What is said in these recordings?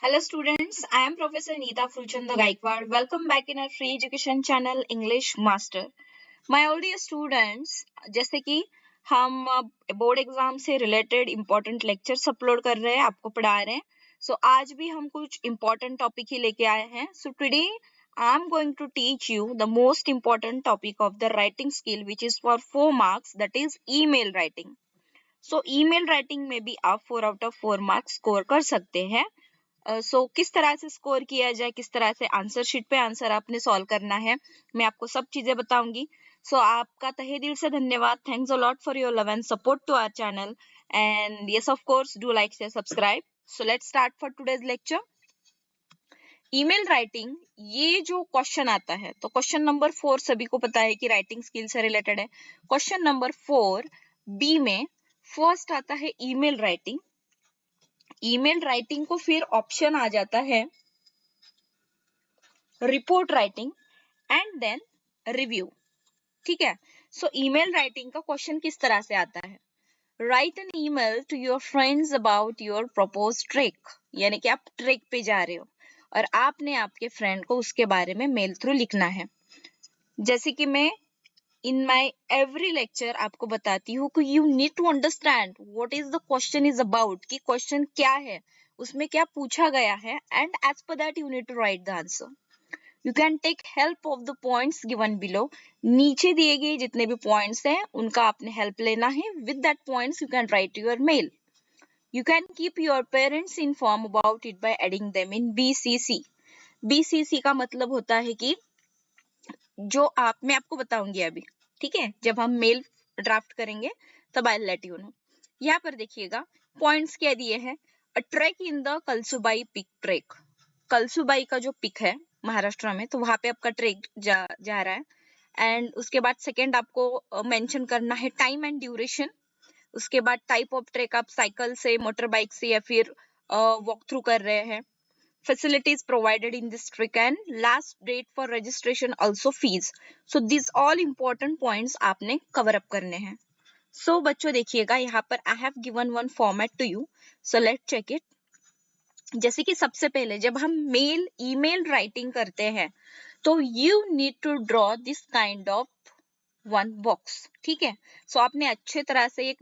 Hello students, I am Professor Neeta Fruchanda Gaikwad. Welcome back in our free education channel English Master. My dear students, जैसे कि हम board exam से related important lectures upload कर रहे हैं, आपको पढ़ा रहे हैं. सो आज भी हम कुछ इम्पोर्टेंट टॉपिक ही लेके आए हैं. So today I am going to teach you the most important topic of the writing skill which is for 4 marks, that is email writing. So email writing में भी आप 4 out of 4 मार्क्स स्कोर कर सकते हैं. किस तरह से score किया जाए, किस तरह से आंसर शीट पे आंसर आपने सॉल्व करना है, मैं आपको सब चीजें बताऊंगी. आपका तहे दिल से धन्यवाद. Thanks a lot for your love and support to our channel, and yes of course do like share subscribe. So let's start for today's lecture. Email writing, ये जो क्वेश्चन आता है, तो क्वेश्चन नंबर 4 सभी को पता है कि राइटिंग स्किल से रिलेटेड है. क्वेश्चन नंबर 4 बी में फर्स्ट आता है ईमेल राइटिंग. ईमेल राइटिंग को फिर ऑप्शन आ जाता है report writing and then review. ठीक है. सो ईमेल राइटिंग का क्वेश्चन किस तरह से आता है? Write an email to your friends about your propose trek. यानी कि आप ट्रिक पे जा रहे हो और आपने आपके फ्रेंड को उसके बारे में मेल थ्रू लिखना है. जैसे कि मैं इन माई एवरी लेक्चर आपको बताती हूँ कि you need to understand what is the question is about, कि क्वेश्चन क्या है, उसमें क्या पूछा गया है, and as per that you need to write the answer. You can take help of the points given below. नीचे दिए गए जितने भी पॉइंट्स हैं उनका आपने हेल्प लेना है. With that points you can write your mail. You can keep your parents inform about it by adding them in BCC. BCC का मतलब होता है कि जो मैं आपको बताऊंगी अभी, ठीक है, जब हम मेल ड्राफ्ट करेंगे तब आई लेट यू नो. यहाँ पर देखिएगा पॉइंट्स क्या दिए हैं. A track in the Kalsubai peak track. Kalsubai का जो पिक है महाराष्ट्र में, तो वहां पे आपका ट्रेक जा रहा है. एंड उसके बाद सेकेंड आपको मेंशन करना है टाइम एंड ड्यूरेशन. उसके बाद टाइप ऑफ ट्रेक, आप साइकिल से, मोटर बाइक से या फिर वॉक थ्रू कर रहे हैं. facilities provided in this trick and last date for registration, also fees. So these all important points आपने cover up करने हैं. So बच्चों देखिएगा यहाँ पर I have given one format to you. So let's check it. जैसे कि सबसे पहले जब हम ईमेल राइटिंग करते हैं तो you need to draw this kind of one box. ठीक है. आपने अच्छे तरह से एक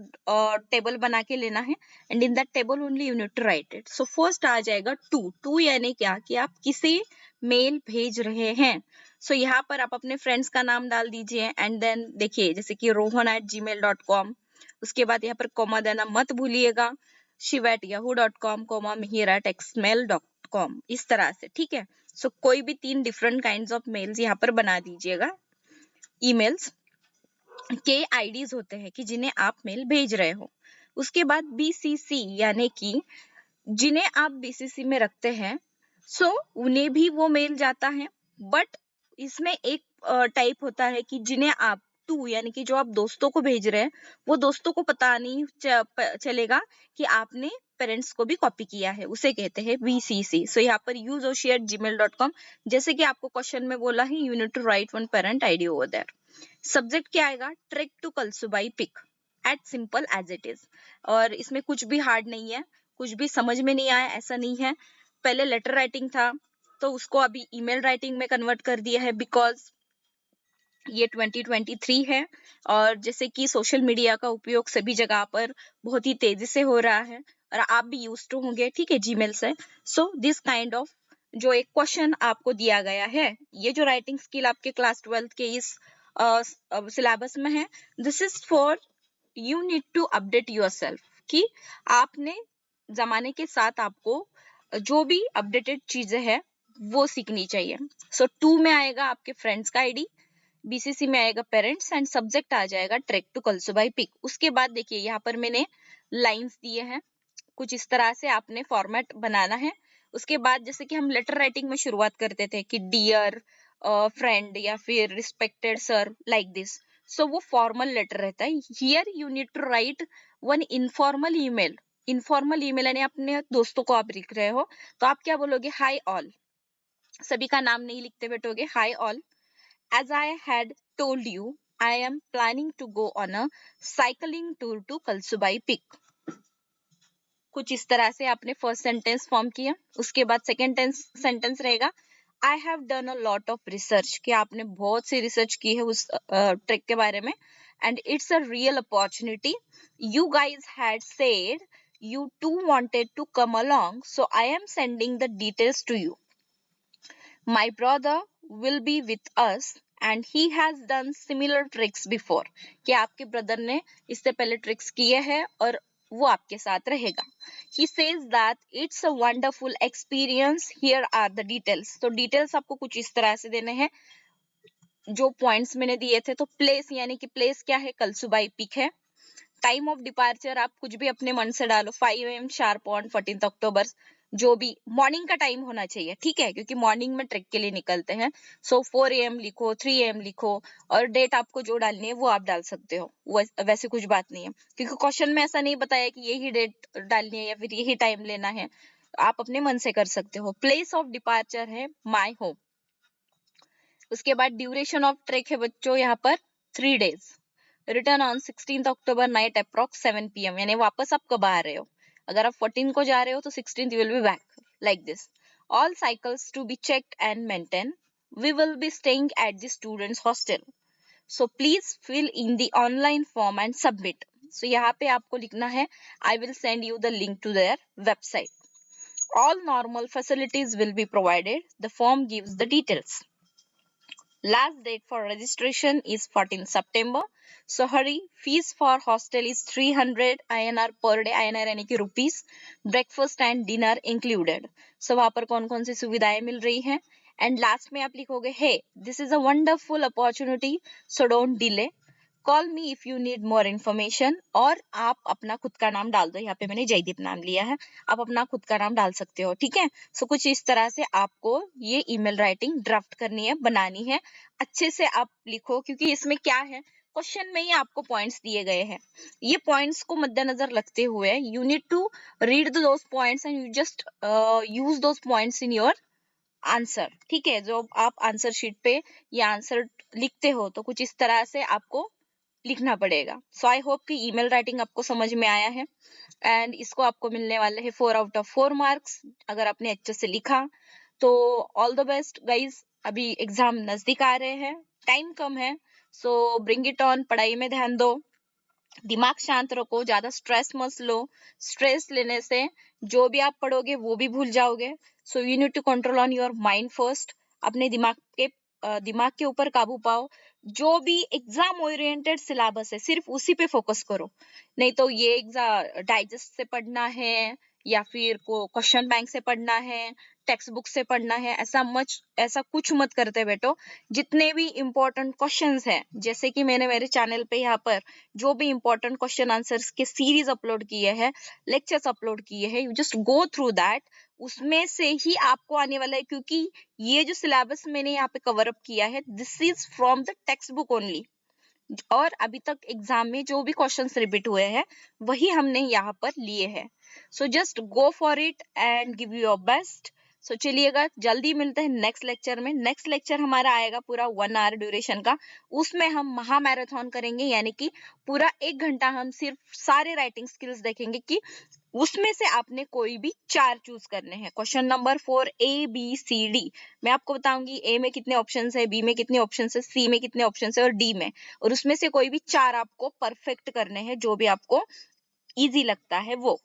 टेबल बना के लेना है and in that table only you need to write it. First आ जाएगा टू यानी क्या कि आप किसे मेल भेज रहे हैं. यहाँ पर आप अपने फ्रेंड्स का नाम डाल दीजिए एंड देन देखिए जैसे कि rohan@gmail.com. उसके बाद यहाँ पर कॉमा देना मत भूलिएगा. shiv@yahoo.com, mihir@xmail.com, इस तरह से. ठीक है. कोई भी 3 डिफरेंट काइंड्स ऑफ मेल्स यहाँ पर बना दीजिएगा. ईमेल्स के आईडीज होते हैं कि जिन्हें आप मेल भेज रहे हो. उसके बाद BCC यानी कि जिन्हें आप BCC में रखते हैं, उन्हें भी वो मेल जाता है. बट इसमें एक टाइप होता है कि जिन्हें आप टू यानी कि जो आप दोस्तों को भेज रहे हैं, वो दोस्तों को पता नहीं चलेगा कि आपने पेरेंट्स को भी कॉपी किया है, उसे कहते हैं BCC. यहाँ पर useoshi@gmail.com. जैसे कि आपको क्वेश्चन में बोला है, you need to write one parent ID over there. Subject क्या आएगा? Trek to Kalsubai peak, as simple as it is. और इसमें कुछ भी हार्ड नहीं है, कुछ भी समझ में नहीं आया ऐसा नहीं है. पहले लेटर राइटिंग था तो उसको अभी ईमेल राइटिंग में कन्वर्ट कर दिया है बिकॉज ये 2023 है और जैसे कि सोशल मीडिया का उपयोग सभी जगह पर बहुत ही तेजी से हो रहा है और आप भी यूज टू होंगे. ठीक है, जीमेल से. दिस काइंड ऑफ जो एक क्वेश्चन आपको दिया गया है, ये जो राइटिंग स्किल आपके क्लास 12 के इस सिलेबस में है, this is for you need to update yourself, कि आपने जमाने के साथ आपको जो भी अपडेटेड चीजें हैं वो सीखनी चाहिए. 2 में आएगा आपके फ्रेंड्स का आईडी, BCC में आएगा पेरेंट्स एंड सब्जेक्ट आ जाएगा ट्रेक टू कलसुबाई पिक. उसके बाद देखिए यहाँ पर मैंने लाइंस दिए हैं, कुछ इस तरह से आपने फॉर्मेट बनाना है. उसके बाद जैसे कि हम लेटर राइटिंग में शुरुआत करते थे कि डियर फ्रेंड या फिर रिस्पेक्टेड सर, लाइक दिस. वो फॉर्मल लेटर रहता है. Here you need to write one informal email. Informal email यानी अपने दोस्तों को आप लिख रहे हो तो आप क्या बोलोगे? Hi all. सभी का नाम नहीं लिखते बैठोगे. Hi all, as I had told you, I am planning to go on a cycling tour to Kalsubai Peak. कुछ इस तरह से आपने फर्स्ट सेंटेंस फॉर्म किया, उसके बाद सेकेंड सेंटेंस रहेगा I have done a lot of research, कि आपने बहुत सी रिसर्च की है उस ट्रिक के बारे में, and it's a real opportunity, you guys had said you too wanted to come along, so I am sending the details to you. My brother will be with us and he has done similar tricks before, कि आपके brother ने इससे पहले tricks किए हैं और वो आपके साथ रहेगा. He says that it's a wonderful experience. Here are the details. तो डिटेल्स आपको कुछ इस तरह से देने हैं जो पॉइंट्स मैंने दिए थे. तो प्लेस, यानी कि प्लेस क्या है, कलसुबाई पीक है. टाइम ऑफ डिपार्चर आप कुछ भी अपने मन से डालो, 5 AM शार्प ऑन 14 अक्टूबर, जो भी मॉर्निंग का टाइम होना चाहिए, ठीक है, क्योंकि मॉर्निंग में ट्रिक के लिए निकलते हैं. सो 4 AM लिखो, 3 AM लिखो, और डेट आपको जो डालनी है वो आप डाल सकते हो, वैसे कुछ बात नहीं है, क्योंकि क्वेश्चन में ऐसा नहीं बताया कि यही डेट डालनी है या फिर यही टाइम लेना है, आप अपने मन से कर सकते हो. प्लेस ऑफ डिपार्चर है माई होम. उसके बाद ड्यूरेशन ऑफ ट्रिक है बच्चों यहाँ पर 3 days. Return on 16 October night approx 7 PM, यानी वापस आप कब आ रहे हो. अगर आप 14 को जा रहे हो तो 16 will be back, like this. All cycles to be checked and maintain. We will be staying at the students hostel, so please fill in the online form and submit. So यहाँ पे आपको लिखना है I will send you the link to their website. All normal facilities will be provided. The form gives the details. Last date for registration is 14 September. So hurry. Fees for hostel is 300 INR per day. INR यानी कि rupees. Breakfast and dinner included. So वहाँ पर कौन कौन सी सुविधाएं मिल रही हैं. And last में आप लिखोगे hey, this is a wonderful opportunity, so don't delay. Call me if you need more information. और आप अपना खुद का नाम डाल दो. यहाँ पे मैंने जयदीप नाम लिया है, आप अपना खुद का नाम डाल सकते हो, ठीक है. सो कुछ इस तरह से आपको ये ईमेल राइटिंग ड्राफ्ट करनी है, बनानी है. अच्छे से आप लिखो, क्योंकि इसमें क्या है, क्वेश्चन में ही आपको पॉइंट्स दिए गए हैं. ये पॉइंट्स को मद्देनजर रखते हुए you need to read those points and you just use those points in your answer, ठीक है. जो आप आंसर शीट पे ये आंसर लिखते हो तो कुछ इस तरह से आपको लिखना पड़ेगा. सो आई होप कि ईमेल राइटिंग आपको समझ में आया है, एंड इसको आपको मिलने वाले हैं 4 out of 4 मार्क्स अगर आपने अच्छे से लिखा तो. All the best guys. अभी एग्जाम नजदीक आ रहे हैं, टाइम कम है, सो ब्रिंग इट ऑन. पढ़ाई में ध्यान दो, दिमाग शांत रखो, ज्यादा स्ट्रेस मत लो. स्ट्रेस लेने से जो भी आप पढ़ोगे वो भी भूल जाओगे. So you need to control on your mind first. अपने दिमाग के ऊपर काबू पाओ. जो भी एग्जाम ओरिएंटेड सिलेबस है सिर्फ उसी पे फोकस करो. नहीं तो ये एग्जाम डाइजेस्ट से पढ़ना है या फिर क्वेश्चन बैंक से पढ़ना है, टेक्स्ट बुक से पढ़ना है, ऐसा कुछ मत करते बैठो. जितने भी इम्पोर्टेंट क्वेश्चंस हैं, जैसे कि मैंने मेरे चैनल पे यहाँ पर जो भी इम्पोर्टेंट क्वेश्चन आंसर्स के सीरीज अपलोड किए हैं, लेक्चर्स अपलोड किए हैं, you just go through that. उसमें से ही आपको आने वाला है, क्योंकि ये जो सिलेबस मैंने यहाँ पे कवर अप किया है this is from the text book only. और अभी तक एग्जाम में जो भी क्वेश्चंस रिपीट हुए हैं वही हमने यहाँ पर लिए हैं. So just go for it and give your best. So चलिएगा, जल्दी मिलते हैं नेक्स्ट लेक्चर में. नेक्स्ट लेक्चर हमारा आएगा पूरा 1 hour ड्यूरेशन का. उसमें हम महा मैराथन करेंगे, यानी कि पूरा 1 घंटा हम सिर्फ सारे राइटिंग स्किल्स देखेंगे कि उसमें से आपने कोई भी 4 चूज करने हैं. क्वेश्चन नंबर 4 ABCD मैं आपको बताऊंगी ए में कितने ऑप्शंस है, बी में कितने ऑप्शंस है, सी में कितने ऑप्शंस है और डी में, और उसमें से कोई भी 4 आपको परफेक्ट करने हैं, जो भी आपको इजी लगता है वो.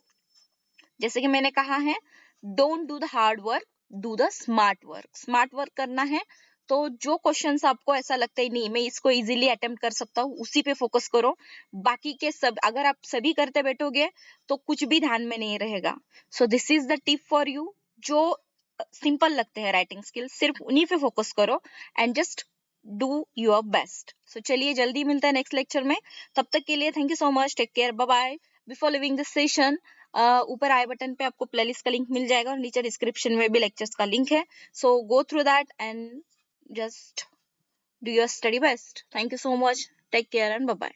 जैसे कि मैंने कहा है, don't do the hard work, do the smart work. Smart work करना है तो जो क्वेश्चंस आपको ऐसा लगता है नहीं मैं इसको इजीली अटेम्प्ट कर सकता हूँ उसी पे फोकस करो. बाकी के सब अगर आप सभी करते बैठोगे तो कुछ भी ध्यान में नहीं रहेगा. So this is the tip for you. जो सिंपल लगते हैं राइटिंग स्किल्स सिर्फ उन्हीं पे फोकस करो and just do your best. So चलिए जल्दी मिलता है नेक्स्ट लेक्चर में. तब तक के लिए thank you so much. Take care. Bye bye. Before leaving this session ऊपर आई बटन पे आपको प्लेलिस्ट का लिंक मिल जाएगा और नीचे डिस्क्रिप्शन में भी लेक्चर्स का लिंक है. So go through that and just do your study best. Thank you so much. Take care and bye bye.